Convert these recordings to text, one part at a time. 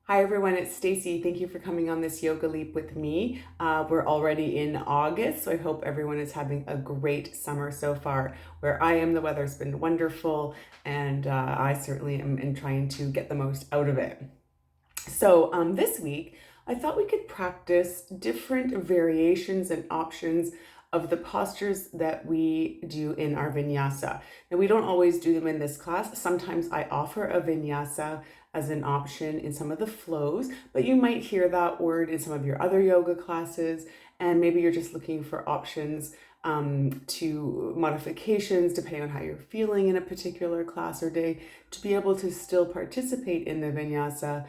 Hi everyone, it's Stacy. Thank you for coming on this yoga leap with me. We're already in August, so I hope everyone is having a great summer so far. Where I am, the weather's been wonderful, and I certainly am trying to get the most out of it. So this week, I thought we could practice different variations and options of the postures that we do in our vinyasa. Now, we don't always do them in this class. Sometimes I offer a vinyasa as an option in some of the flows, but you might hear that word in some of your other yoga classes, and maybe you're just looking for options to modifications depending on how you're feeling in a particular class or day to be able to still participate in the vinyasa,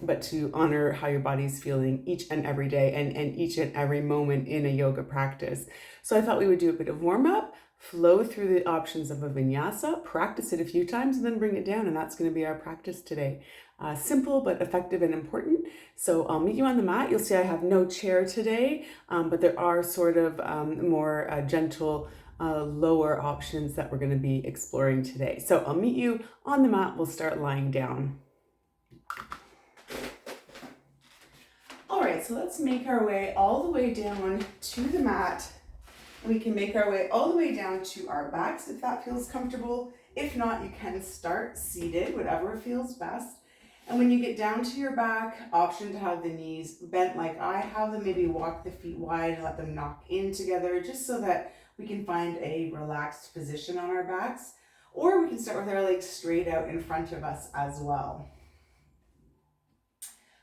but to honor how your body's feeling each and every day and each and every moment in a yoga practice. So I thought we would do a bit of warm up, flow through the options of a vinyasa, practice it a few times, and then bring it down. And that's going to be our practice today. Simple but effective and important. So I'll meet you on the mat. You'll see I have no chair today, but there are sort of more gentle lower options that we're going to be exploring today. So I'll meet you on the mat. We'll start lying down. All right, so let's make our way all the way down to the mat. We can make our way all the way down to our backs if that feels comfortable. If not, you can start seated, whatever feels best. And when you get down to your back, option to have the knees bent like I have them. Maybe walk the feet wide and let them knock in together just so that we can find a relaxed position on our backs. Or we can start with our legs straight out in front of us as well.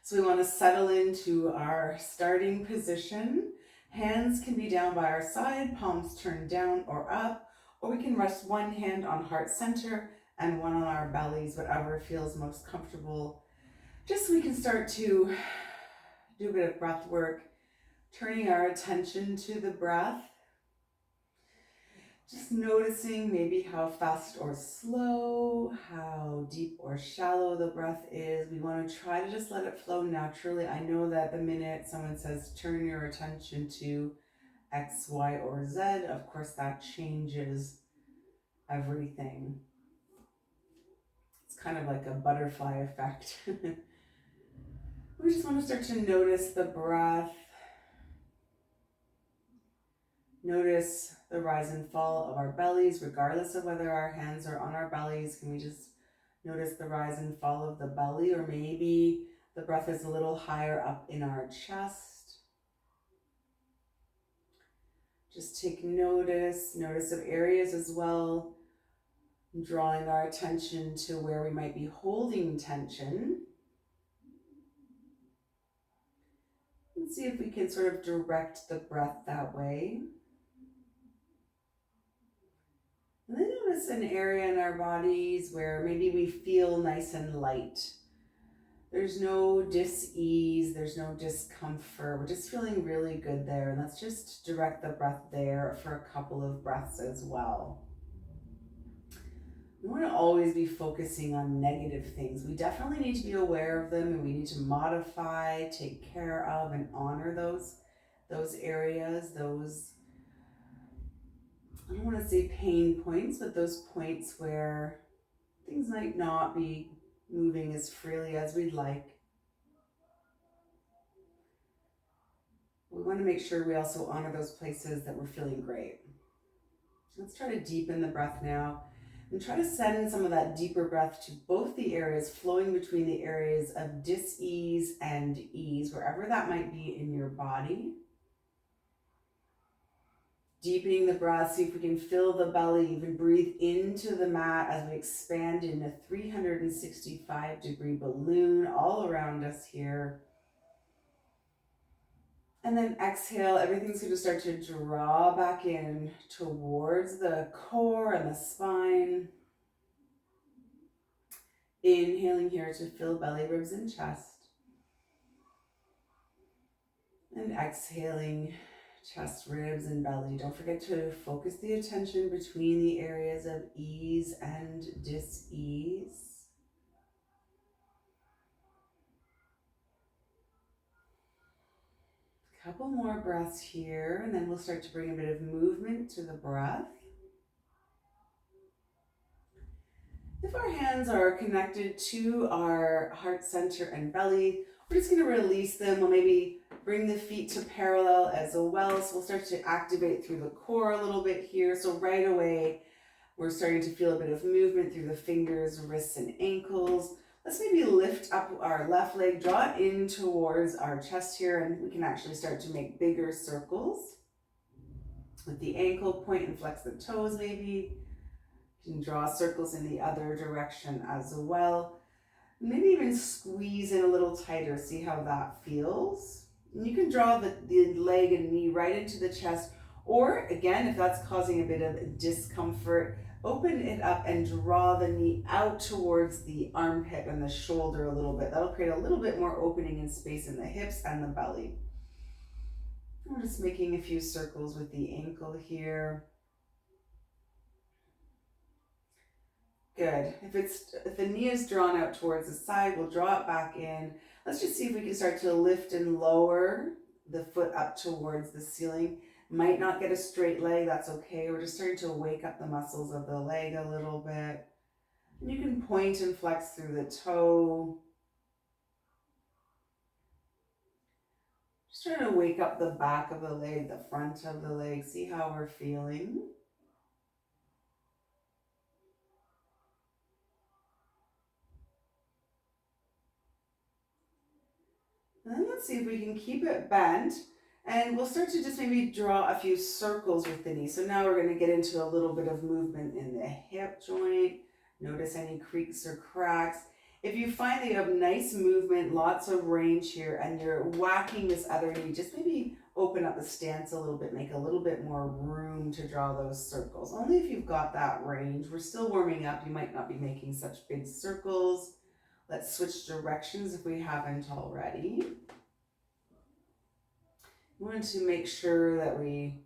So we want to settle into our starting position. Hands can be down by our side, palms turned down or up, or we can rest one hand on heart center and one on our bellies, whatever feels most comfortable. Just so we can start to do a bit of breath work, turning our attention to the breath. Just noticing maybe how fast or slow, how deep or shallow the breath is. We want to try to just let it flow naturally. I know that the minute someone says turn your attention to X, Y, or Z, of course that changes everything. It's kind of like a butterfly effect. We just want to start to notice the breath. Notice the rise and fall of our bellies, regardless of whether our hands are on our bellies. Can we just notice the rise and fall of the belly, or maybe the breath is a little higher up in our chest. Just take notice of areas as well, drawing our attention to where we might be holding tension. And see if we can sort of direct the breath that way. And then notice an area in our bodies where maybe we feel nice and light. There's no dis-ease, there's no discomfort. We're just feeling really good there. And let's just direct the breath there for a couple of breaths as well. We want to always be focusing on negative things. We definitely need to be aware of them, and we need to modify, take care of, and honor those areas, those, I don't want to say pain points, but those points where things might not be moving as freely as we'd like. We want to make sure we also honor those places that we're feeling great. Let's try to deepen the breath now and try to send some of that deeper breath to both the areas, flowing between the areas of dis-ease and ease, wherever that might be in your body. Deepening the breath, see if we can fill the belly, even breathe into the mat as we expand in a 365-degree balloon all around us here. And then exhale, everything's going to start to draw back in towards the core and the spine. Inhaling here to fill belly, ribs, and chest. And exhaling, chest, ribs, and belly. Don't forget to focus the attention between the areas of ease and dis-ease. Couple more breaths here, and then we'll start to bring a bit of movement to the breath. If our hands are connected to our heart center and belly, we're just going to release them. We'll maybe bring the feet to parallel as well. So we'll start to activate through the core a little bit here. So right away, we're starting to feel a bit of movement through the fingers, wrists, and ankles. Let's maybe lift up our left leg, draw it in towards our chest here, and we can actually start to make bigger circles. With the ankle, point and flex the toes maybe. You can draw circles in the other direction as well. Maybe even squeeze in a little tighter, see how that feels. And you can draw the leg and knee right into the chest, or again, if that's causing a bit of discomfort, open it up and draw the knee out towards the armpit and the shoulder a little bit. That'll create a little bit more opening and space in the hips and the belly. We're just making a few circles with the ankle here. Good. If the knee is drawn out towards the side, we'll draw it back in. Let's just see if we can start to lift and lower the foot up towards the ceiling. Might not get a straight leg, that's okay. We're just starting to wake up the muscles of the leg a little bit. And you can point and flex through the toe. Just trying to wake up the back of the leg, the front of the leg, see how we're feeling. And then let's see if we can keep it bent, and we'll start to just maybe draw a few circles with the knee. So now we're going to get into a little bit of movement in the hip joint. Notice any creaks or cracks. If you find that you have nice movement, lots of range here, and you're whacking this other knee, just maybe open up the stance a little bit, make a little bit more room to draw those circles. Only if you've got that range. We're still warming up. You might not be making such big circles. Let's switch directions if we haven't already. We want to make sure that we,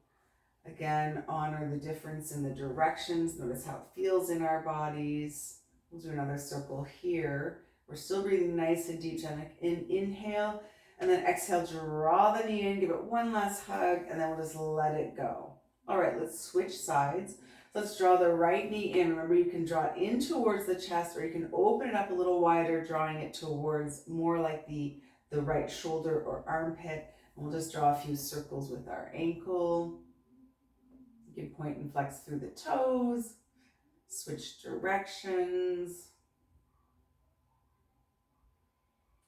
again, honor the difference in the directions. Notice how it feels in our bodies. We'll do another circle here. We're still breathing nice and deep. Inhale, and then exhale, draw the knee in, give it one last hug, and then we'll just let it go. All right, let's switch sides. Let's draw the right knee in. Remember, you can draw it in towards the chest, or you can open it up a little wider, drawing it towards more like the right shoulder or armpit. And we'll just draw a few circles with our ankle. You can point and flex through the toes. Switch directions.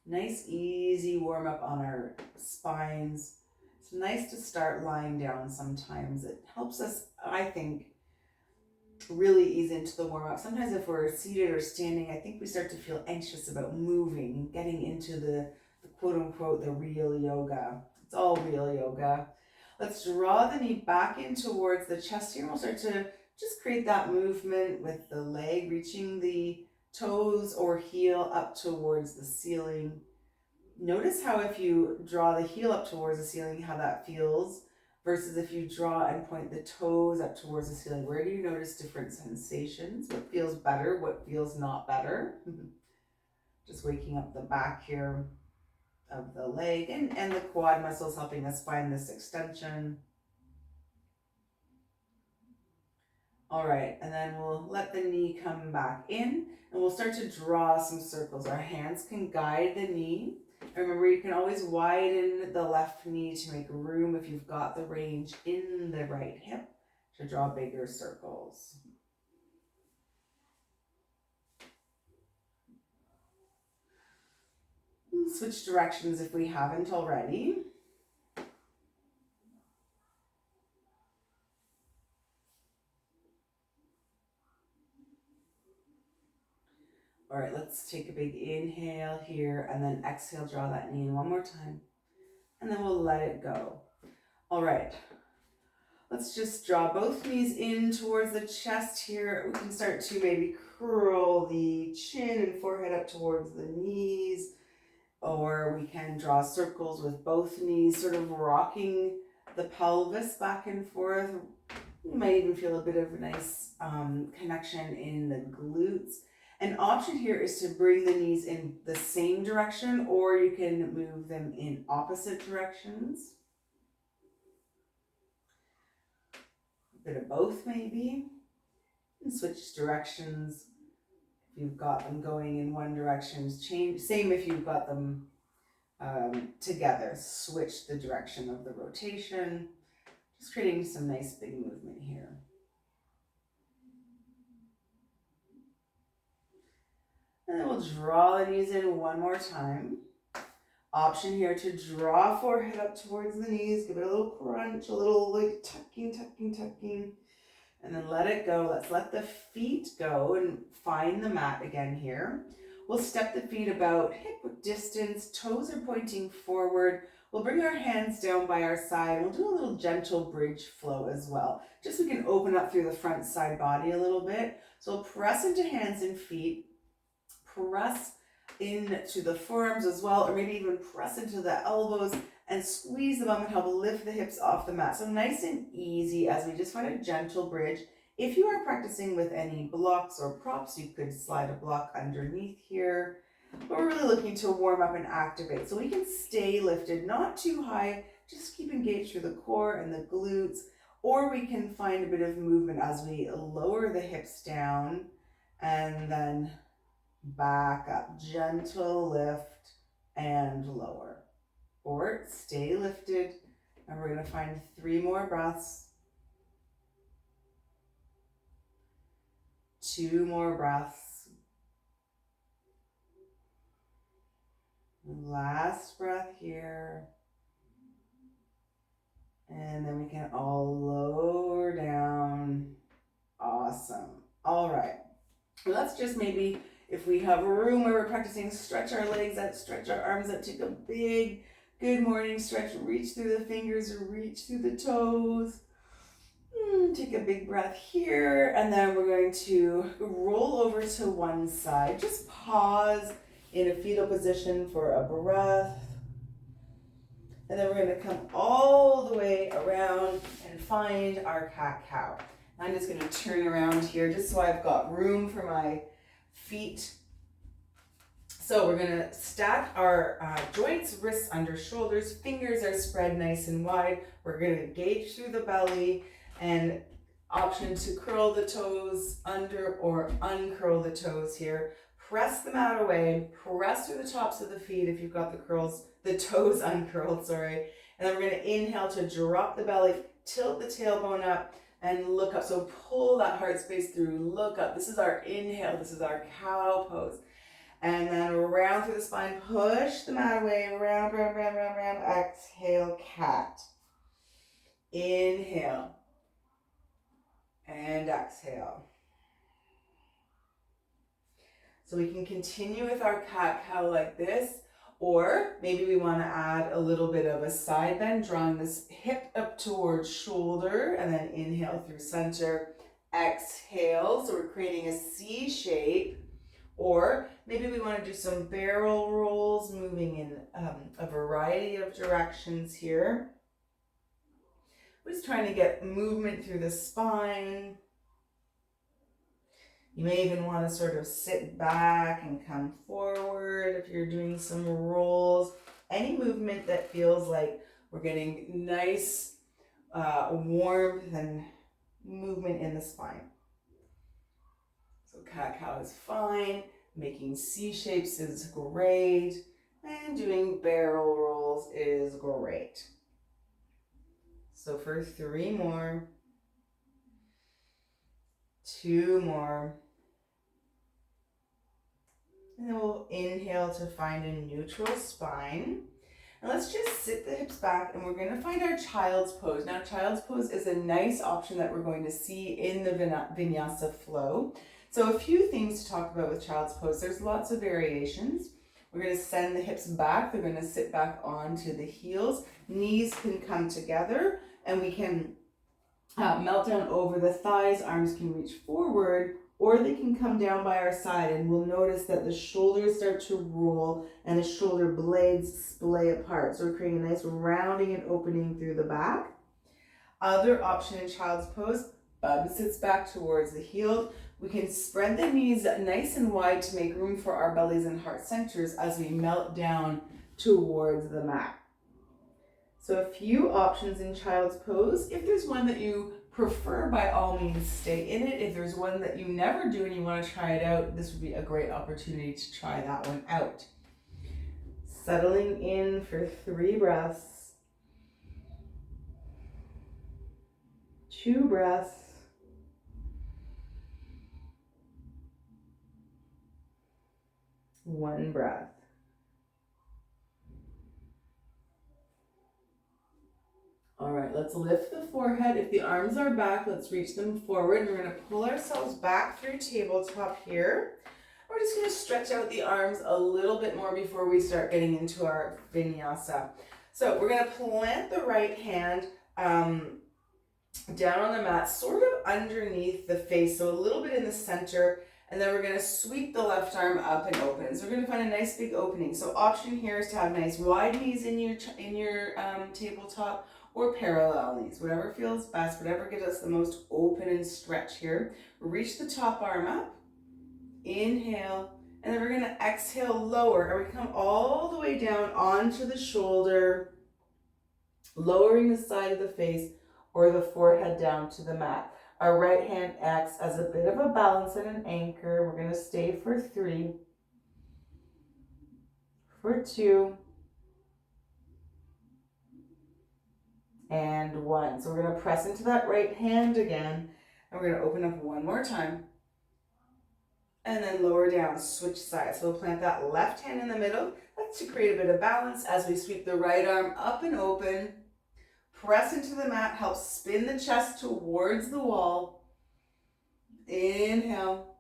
Nice, easy warm up on our spines. It's nice to start lying down sometimes. It helps us, I think, really ease into the warm up. Sometimes if we're seated or standing, I think we start to feel anxious about moving, getting into the quote unquote, the real yoga. It's all real yoga. Let's draw the knee back in towards the chest here. We'll start to just create that movement with the leg, reaching the toes or heel up towards the ceiling. Notice how if you draw the heel up towards the ceiling, how that feels, versus if you draw and point the toes up towards the ceiling. Where do you notice different sensations? What feels better? What feels not better? Just waking up the back here of the leg and the quad muscles, helping us find this extension. All right, and then we'll let the knee come back in, and we'll start to draw some circles. Our hands can guide the knee. Remember, you can always widen the left knee to make room if you've got the range in the right hip to draw bigger circles. Switch directions if we haven't already. All right, let's take a big inhale here and then exhale, draw that knee in one more time. And then we'll let it go. All right, let's just draw both knees in towards the chest here. We can start to maybe curl the chin and forehead up towards the knees, or we can draw circles with both knees, sort of rocking the pelvis back and forth. You might even feel a bit of a nice connection in the glutes. An option here is to bring the knees in the same direction, or you can move them in opposite directions. A bit of both maybe. And switch directions. If you've got them going in one direction, change. Same if you've got them together. Switch the direction of the rotation. Just creating some nice big movement here. And then we'll draw the knees in one more time. Option here to draw forehead up towards the knees. Give it a little crunch, a little like tucking. And then let it go. Let's let the feet go and find the mat again here. We'll step the feet about hip distance. Toes are pointing forward. We'll bring our hands down by our side. We'll do a little gentle bridge flow as well. Just so we can open up through the front side body a little bit. So we'll press into hands and feet. Press into the forearms as well, or maybe even press into the elbows and squeeze the bum and help lift the hips off the mat. So nice and easy as we just find a gentle bridge. If you are practicing with any blocks or props, you could slide a block underneath here. But we're really looking to warm up and activate. So we can stay lifted, not too high, just keep engaged through the core and the glutes, or we can find a bit of movement as we lower the hips down and then back up, gentle lift and lower, or stay lifted. And we're going to find 3 more breaths, 2 more breaths, last breath here, and then we can all lower down. Awesome. All right, let's just maybe, if we have room where we're practicing, stretch our legs out, stretch our arms out, take a big good morning stretch, reach through the fingers, reach through the toes. Take a big breath here, and then we're going to roll over to one side. Just pause in a fetal position for a breath. And then we're going to come all the way around and find our cat-cow. I'm just going to turn around here just so I've got room for my feet. So we're going to stack our joints, wrists under shoulders, fingers are spread nice and wide. We're going to engage through the belly, and option to curl the toes under or uncurl the toes here. Press the mat away, press through the tops of the feet if you've got the toes uncurled, sorry. And then we're going to inhale to drop the belly, tilt the tailbone up, and look up. So pull that heart space through, look up. This is our inhale, this is our cow pose. And then round through the spine, push the mat away, round, exhale, cat. Inhale. And exhale. So we can continue with our cat-cow like this, or maybe we want to add a little bit of a side bend, drawing this hip up towards shoulder, and then inhale through center, exhale. So we're creating a C shape. Or maybe we want to do some barrel rolls, moving in a variety of directions here. We're just trying to get movement through the spine. You may even want to sort of sit back and come forward if you're doing some rolls. Any movement that feels like we're getting nice warmth and movement in the spine. So cat-cow is fine. Making C shapes is great. And doing barrel rolls is great. So for 3 more, 2 more, and then we'll inhale to find a neutral spine. And let's just sit the hips back, and we're going to find our child's pose. Now, child's pose is a nice option that we're going to see in the vinyasa flow. So a few things to talk about with child's pose. There's lots of variations. We're going to send the hips back. They're going to sit back onto the heels. Knees can come together, and we can melt down over the thighs. Arms can reach forward, or they can come down by our side, and we'll notice that the shoulders start to roll and the shoulder blades splay apart. So we're creating a nice rounding and opening through the back. Other option in child's pose, bum sits back towards the heel. We can spread the knees nice and wide to make room for our bellies and heart centers as we melt down towards the mat. So a few options in child's pose. If there's one that you prefer, by all means, stay in it. If there's one that you never do and you want to try it out, this would be a great opportunity to try that one out. Settling in for 3 breaths. 2 breaths. 1 breath. All right, let's lift the forehead. If the arms are back, let's reach them forward. We're going to pull ourselves back through tabletop here. We're just going to stretch out the arms a little bit more before we start getting into our vinyasa. So we're going to plant the right hand down on the mat, sort of underneath the face, so a little bit in the center, and then we're going to sweep the left arm up and open. So we're going to find a nice big opening. So option here is to have nice wide knees in your tabletop, or parallel knees, whatever feels best, whatever gives us the most open and stretch here. Reach the top arm up, inhale, and then we're going to exhale, lower, and we come all the way down onto the shoulder, lowering the side of the face or the forehead down to the mat. Our right hand acts as a bit of a balance and an anchor. We're going to stay for 3, for 2, and 1. So we're going to press into that right hand again, and we're going to open up one more time, and then lower down, switch sides. So we'll plant that left hand in the middle. That's to create a bit of balance as we sweep the right arm up and open. Press into the mat, help spin the chest towards the wall. Inhale.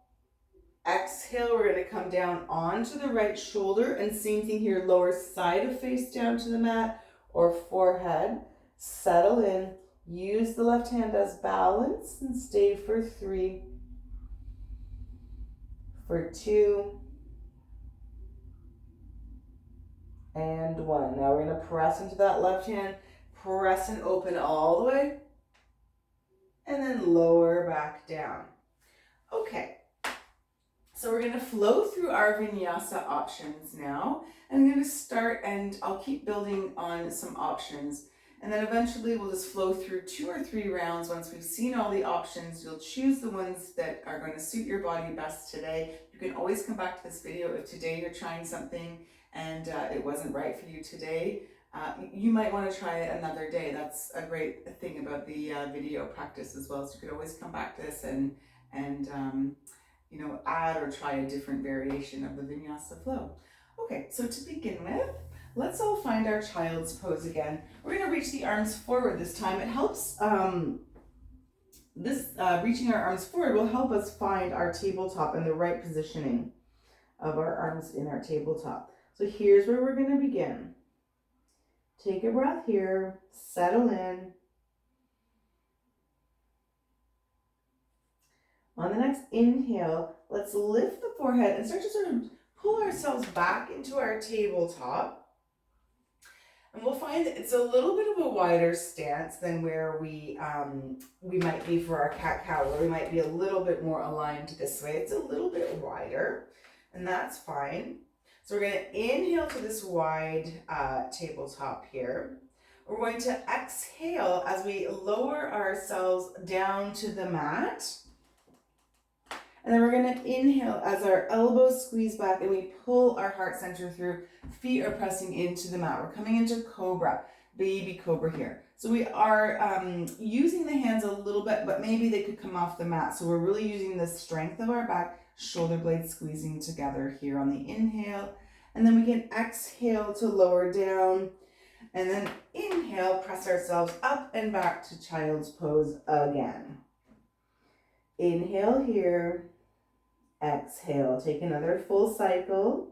Exhale, we're going to come down onto the right shoulder, and same thing here, lower side of face down to the mat or forehead. Settle in, use the left hand as balance, and stay for 3, for 2, and 1. Now we're going to press into that left hand, press and open all the way, and then lower back down. Okay, so we're going to flow through our vinyasa options now. I'm going to start, and I'll keep building on some options, and then eventually we'll just flow through 2 or 3 rounds. Once we've seen all the options, you'll choose the ones that are going to suit your body best today. You can always come back to this video if today you're trying something and it wasn't right for you today. You might want to try it another day. That's a great thing about the video practice as well. So you could always come back to this and you know, add or try a different variation of the vinyasa flow. Okay, so to begin with, let's all find our child's pose again. We're going to reach the arms forward this time. It helps, reaching our arms forward will help us find our tabletop and the right positioning of our arms in our tabletop. So here's where we're going to begin. Take a breath here, settle in. On the next inhale, let's lift the forehead and start to sort of pull ourselves back into our tabletop. And we'll find that it's a little bit of a wider stance than where we might be for our cat-cow, where we might be a little bit more aligned this way. It's a little bit wider, and that's fine. So we're going to inhale to this wide tabletop here. We're going to exhale as we lower ourselves down to the mat. And then we're going to inhale as our elbows squeeze back and we pull our heart center through. Feet are pressing into the mat. We're coming into cobra, baby cobra here. So we are using the hands a little bit, but maybe they could come off the mat. So we're really using the strength of our back, shoulder blades squeezing together here on the inhale. And then we can exhale to lower down. And then inhale, press ourselves up and back to child's pose again. Inhale here. Exhale, take another full cycle.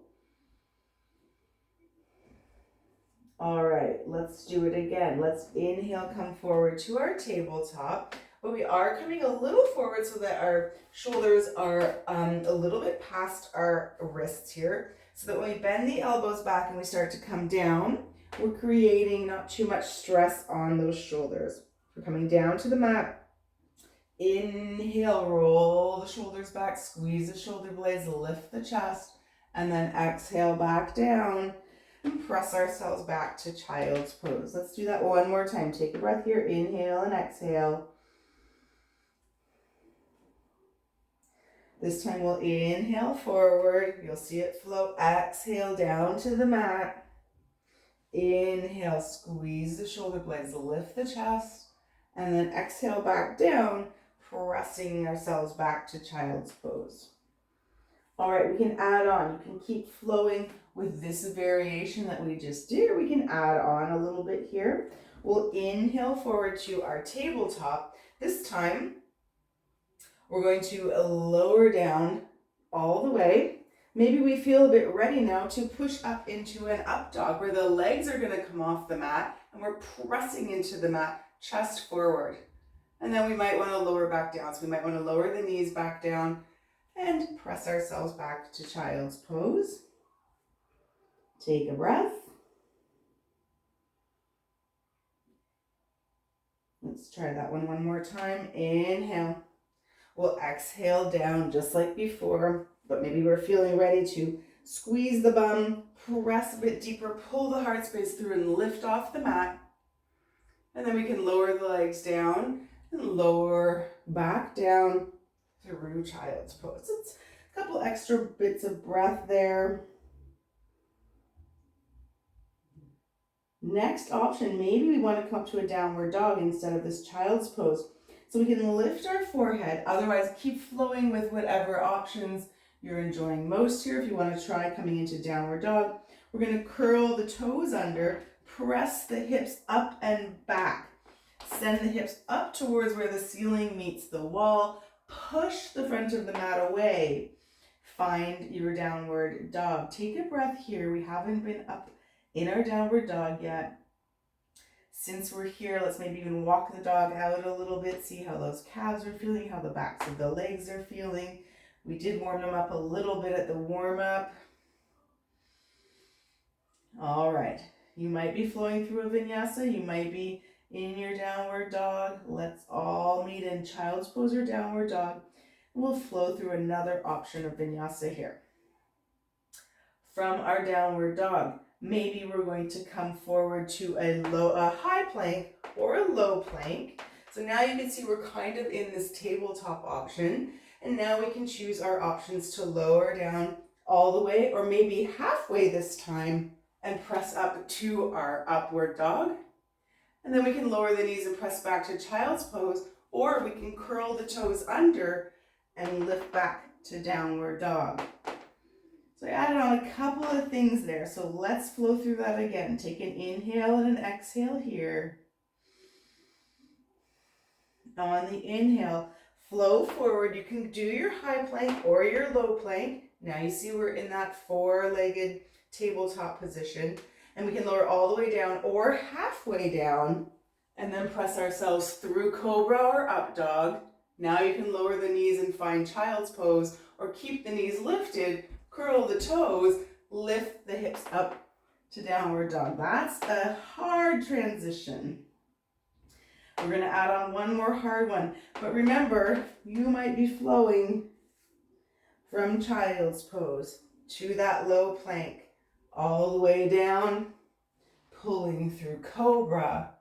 All right, let's do it again. Let's inhale, come forward to our tabletop, but we are coming a little forward so that our shoulders are a little bit past our wrists here, so that when we bend the elbows back and we start to come down, we're creating not too much stress on those shoulders. We're coming down to the mat. Inhale, roll the shoulders back, squeeze the shoulder blades, lift the chest, and then exhale back down and press ourselves back to child's pose. Let's do that one more time. Take a breath here, inhale and exhale. This time we'll inhale forward. You'll see it flow. Exhale down to the mat. Inhale, squeeze the shoulder blades, lift the chest, and then exhale back down, pressing ourselves back to child's pose. All right, we can add on. You can keep flowing with this variation that we just did, or we can add on a little bit here. We'll inhale forward to our tabletop. This time, we're going to lower down all the way. Maybe we feel a bit ready now to push up into an up dog where the legs are going to come off the mat and we're pressing into the mat, chest forward. And then we might want to lower back down. So we might want to lower the knees back down and press ourselves back to child's pose. Take a breath. Let's try that one more time. Inhale. We'll exhale down just like before, but maybe we're feeling ready to squeeze the bum, press a bit deeper, pull the heart space through and lift off the mat. And then we can lower the legs down and lower back down through child's pose. It's a couple extra bits of breath there. Next option, maybe we want to come up to a downward dog instead of this child's pose. So we can lift our forehead, otherwise keep flowing with whatever options you're enjoying most here. If you want to try coming into downward dog, we're going to curl the toes under, press the hips up and back. Send the hips up towards where the ceiling meets the wall. Push the front of the mat away. Find your downward dog. Take a breath here. We haven't been up in our downward dog yet. Since we're here, let's maybe even walk the dog out a little bit, see how those calves are feeling, how the backs of the legs are feeling. We did warm them up a little bit at the warm-up. All right, you might be flowing through a vinyasa, you might be in your downward dog. Let's all meet in child's pose or downward dog. We'll flow through another option of vinyasa here. From our downward dog, maybe we're going to come forward to a high plank or a low plank. So now you can see we're kind of in this tabletop option. And now we can choose our options to lower down all the way or maybe halfway this time and press up to our upward dog. And then we can lower the knees and press back to child's pose, or we can curl the toes under and lift back to downward dog. So I added on a couple of things there. So let's flow through that again. Take an inhale and an exhale here. On the inhale, flow forward. You can do your high plank or your low plank. Now you see we're in that four-legged tabletop position. And we can lower all the way down or halfway down and then press ourselves through cobra or up dog. Now you can lower the knees and find child's pose or keep the knees lifted. Curl the toes, lift the hips up to downward dog. That's a hard transition. We're going to add on one more hard one. But remember, you might be flowing from child's pose to that low plank, all the way down, pulling through cobra,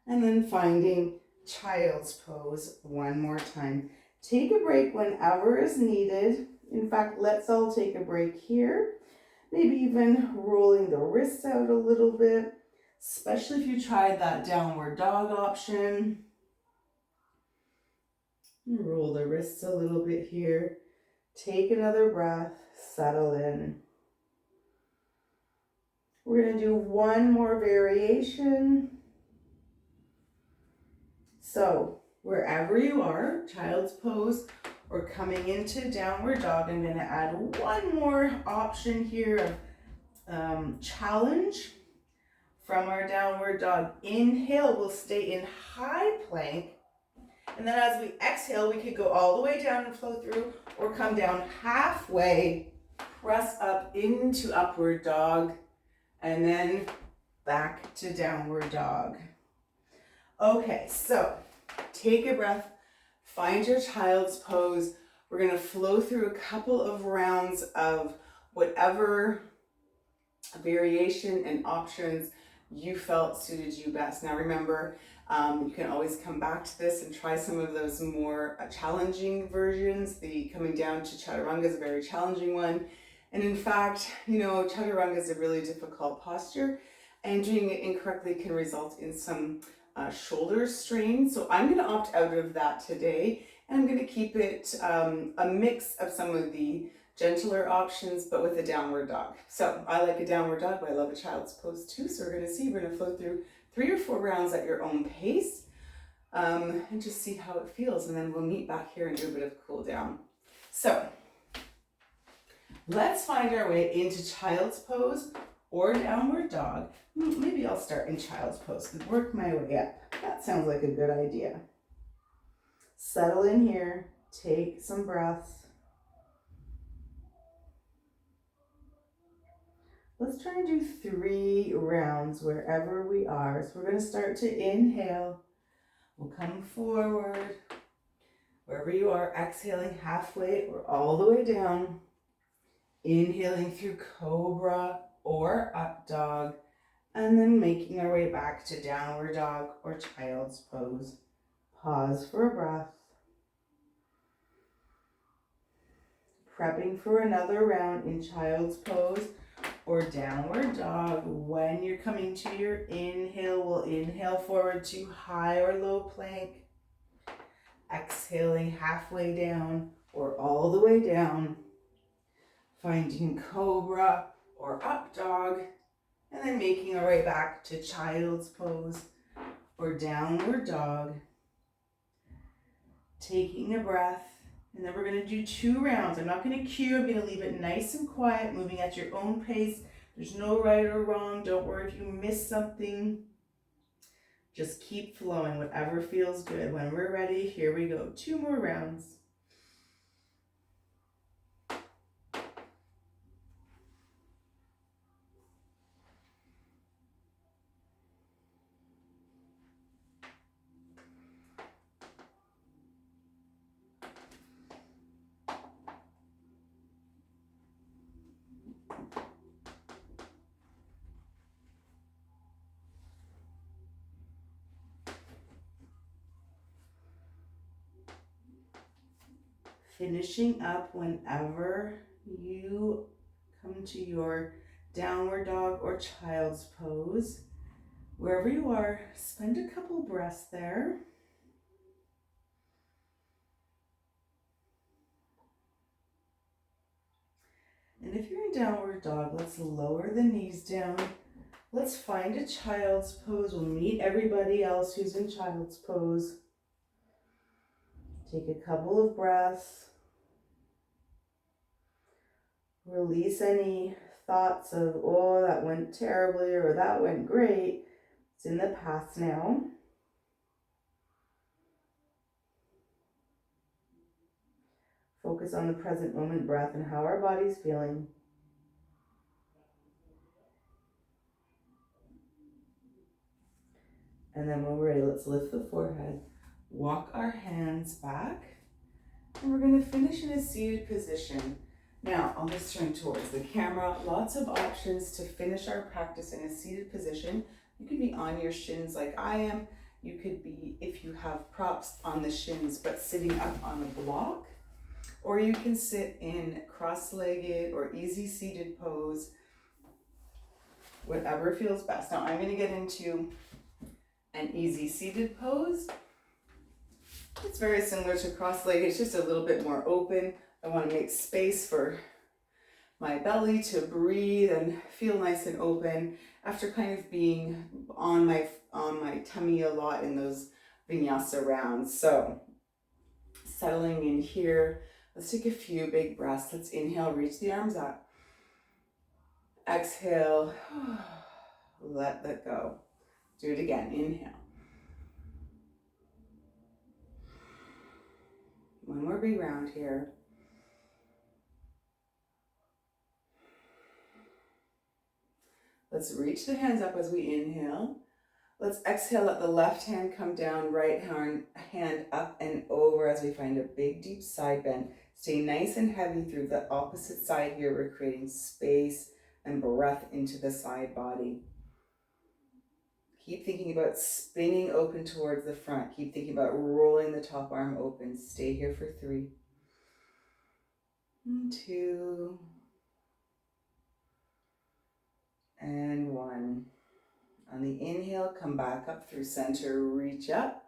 and then finding child's pose one more time. Take a break whenever is needed. In fact, let's all take a break here. Maybe even rolling the wrists out a little bit, especially if you tried that downward dog option. Roll the wrists a little bit here. Take another breath, settle in. We're going to do one more variation. So, wherever you are, child's pose, or coming into downward dog, I'm going to add one more option here of challenge. From our downward dog, inhale, we'll stay in high plank. And then as we exhale, we could go all the way down and flow through, or come down halfway, press up into upward dog, and then back to downward dog. Okay, so take a breath. Find your child's pose. We're going to flow through a couple of rounds of whatever variation and options you felt suited you best. Now remember, you can always come back to this and try some of those more challenging versions. The coming down to chaturanga is a very challenging one. And in fact, chaturanga is a really difficult posture, and doing it incorrectly can result in some shoulder strain. So I'm going to opt out of that today, and I'm going to keep it a mix of some of the gentler options, but with a downward dog. So I like a downward dog, but I love a child's pose too. So we're going to flow through 3 or 4 rounds at your own pace, and just see how it feels. And then we'll meet back here and do a bit of cool down. So let's find our way into child's pose or downward dog. Maybe I'll start in child's pose and work my way up. That sounds like a good idea. Settle in here, take some breaths. Let's try and do 3 rounds wherever we are. So we're going to start to inhale. We'll come forward. Wherever you are, exhaling halfway or all the way down. Inhaling through cobra or up dog. And then making our way back to downward dog or child's pose. Pause for a breath. Prepping for another round in child's pose or downward dog. When you're coming to your inhale, we'll inhale forward to high or low plank. Exhaling halfway down or all the way down. Finding cobra or up dog. And then making our way back to child's pose or downward dog. Taking a breath. And then we're going to do 2 rounds. I'm not going to cue. I'm going to leave it nice and quiet, moving at your own pace. There's no right or wrong. Don't worry if you miss something. Just keep flowing, whatever feels good. When we're ready, here we go. 2 more rounds. Finishing up whenever you come to your downward dog or child's pose. Wherever you are, spend a couple breaths there. And if you're in downward dog, let's lower the knees down. Let's find a child's pose. We'll meet everybody else who's in child's pose. Take a couple of breaths. Release any thoughts of, oh, that went terribly or that went great. It's in the past now. Focus on the present moment breath and how our body's feeling. And then when we're ready, let's lift the forehead, walk our hands back, and we're going to finish in a seated position. Now, I'll just turn towards the camera. Lots of options to finish our practice in a seated position. You could be on your shins like I am. You could be, if you have props, on the shins, but sitting up on a block. Or you can sit in cross-legged or easy seated pose, whatever feels best. Now, I'm going to get into an easy seated pose. It's very similar to cross-legged. It's just a little bit more open. I want to make space for my belly to breathe and feel nice and open after kind of being on my tummy a lot in those vinyasa rounds. So settling in here, let's take a few big breaths. Let's inhale, reach the arms up. Exhale, let that go. Do it again, inhale. One more big round here. Let's reach the hands up as we inhale. Let's exhale, let the left hand come down, right hand up and over as we find a big deep side bend. Stay nice and heavy through the opposite side here. We're creating space and breath into the side body. Keep thinking about spinning open towards the front. Keep thinking about rolling the top arm open. Stay here for 3, 2, and 1. On the inhale, come back up through center, reach up.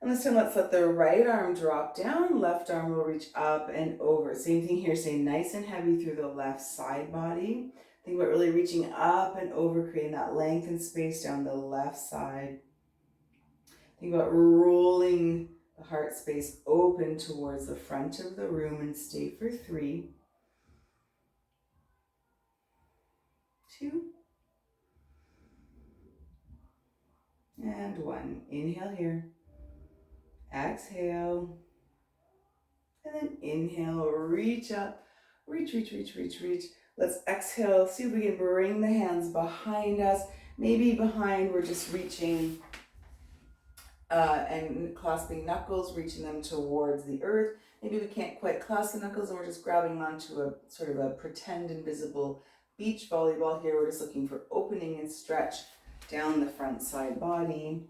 And this time, let's let the right arm drop down. Left arm will reach up and over. Same thing here, stay nice and heavy through the left side body. Think about really reaching up and over, creating that length and space down the left side. Think about rolling the heart space open towards the front of the room and stay for 3, 2, and 1. Inhale here. Exhale. And then inhale, reach up. Reach, reach, reach, reach, reach. Let's exhale. See if we can bring the hands behind us. Maybe behind, we're just reaching and clasping knuckles, reaching them towards the earth. Maybe we can't quite clasp the knuckles and we're just grabbing onto a sort of a pretend invisible beach volleyball here. We're just looking for opening and stretch down the front side body.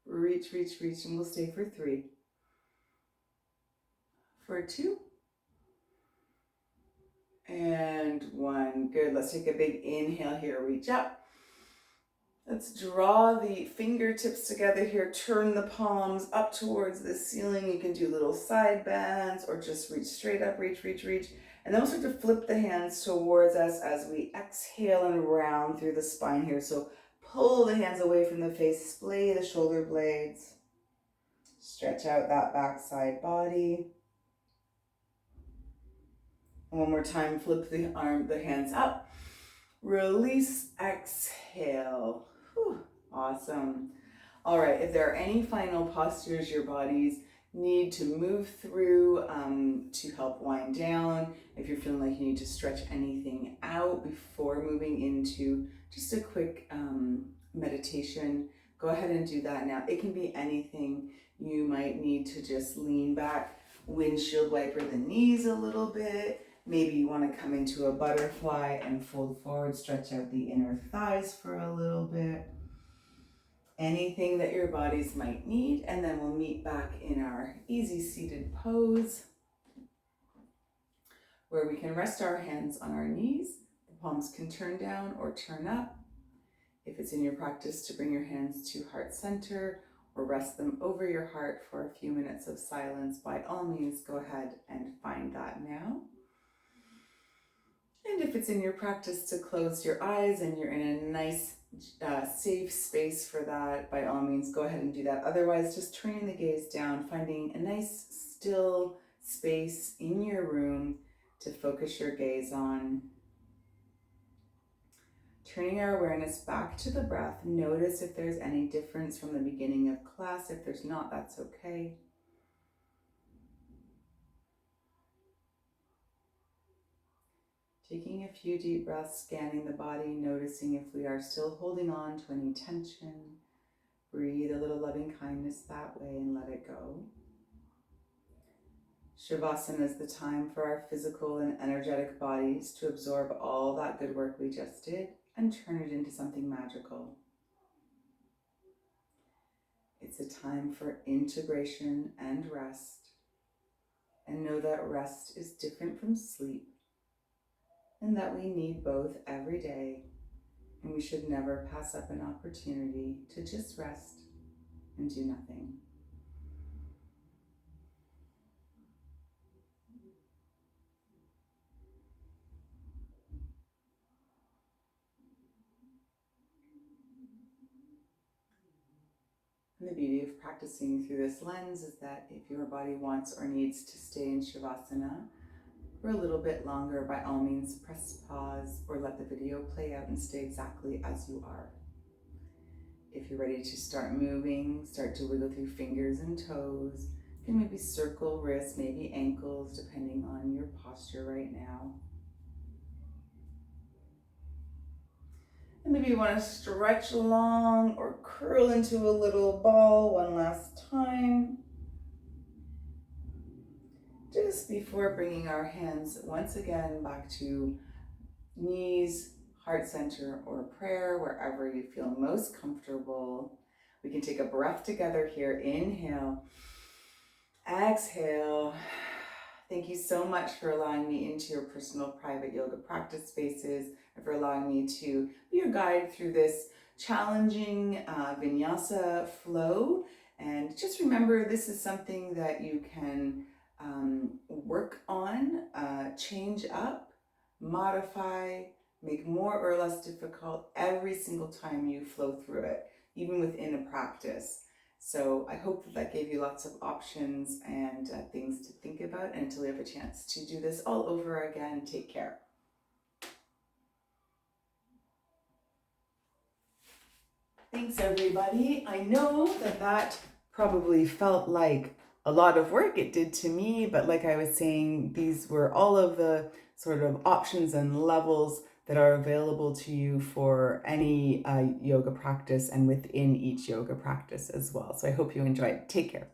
Reach, reach, reach, and we'll stay for 3, for 2, and 1. Good. Let's take a big inhale here. Reach up. Let's draw the fingertips together here. Turn the palms up towards the ceiling. You can do little side bends or just reach straight up. Reach, reach, reach. And then we'll start to flip the hands towards us as we exhale and round through the spine here. So pull the hands away from the face. Splay the shoulder blades. Stretch out that backside body. And one more time, flip the hands up. Release, exhale. Whew, awesome. All right, if there are any final postures your bodies need to move through to help wind down, if you're feeling like you need to stretch anything out before moving into just a quick meditation, go ahead and do that now. It can be anything. You might need to just lean back, windshield wiper the knees a little bit. Maybe you want to come into a butterfly and fold forward, stretch out the inner thighs for a little bit. Anything that your bodies might need, and then we'll meet back in our easy seated pose where we can rest our hands on our knees. The palms can turn down or turn up. If it's in your practice to bring your hands to heart center or rest them over your heart for a few minutes of silence, by all means, go ahead and find that now. And if it's in your practice to close your eyes and you're in a nice, safe space for that, by all means, go ahead and do that. Otherwise, just turning the gaze down, finding a nice, still space in your room to focus your gaze on. Turning our awareness back to the breath. Notice if there's any difference from the beginning of class. If there's not, that's okay. Taking a few deep breaths, scanning the body, noticing if we are still holding on to any tension. Breathe a little loving kindness that way and let it go. Shavasana is the time for our physical and energetic bodies to absorb all that good work we just did and turn it into something magical. It's a time for integration and rest. And know that rest is different from sleep, and that we need both every day, and we should never pass up an opportunity to just rest and do nothing. And the beauty of practicing through this lens is that if your body wants or needs to stay in Shavasana for a little bit longer, by all means, press pause or let the video play out and stay exactly as you are. If you're ready to start moving, start to wiggle through fingers and toes. You can maybe circle wrists, maybe ankles, depending on your posture right now. And maybe you want to stretch long or curl into a little ball one last time. Just before bringing our hands once again back to knees, heart center or prayer, wherever you feel most comfortable. We can take a breath together here. Inhale, exhale. Thank you so much for allowing me into your personal private yoga practice spaces and for allowing me to be your guide through this challenging vinyasa flow. And just remember, this is something that you can work on, change up, modify, make more or less difficult every single time you flow through it, even within a practice. So I hope that gave you lots of options and things to think about. And until we have a chance to do this all over again, take care. Thanks, everybody. I know that probably felt like a lot of work. It did to me, but like I was saying, these were all of the sort of options and levels that are available to you for any yoga practice and within each yoga practice as well. So I hope you enjoyed. Take care.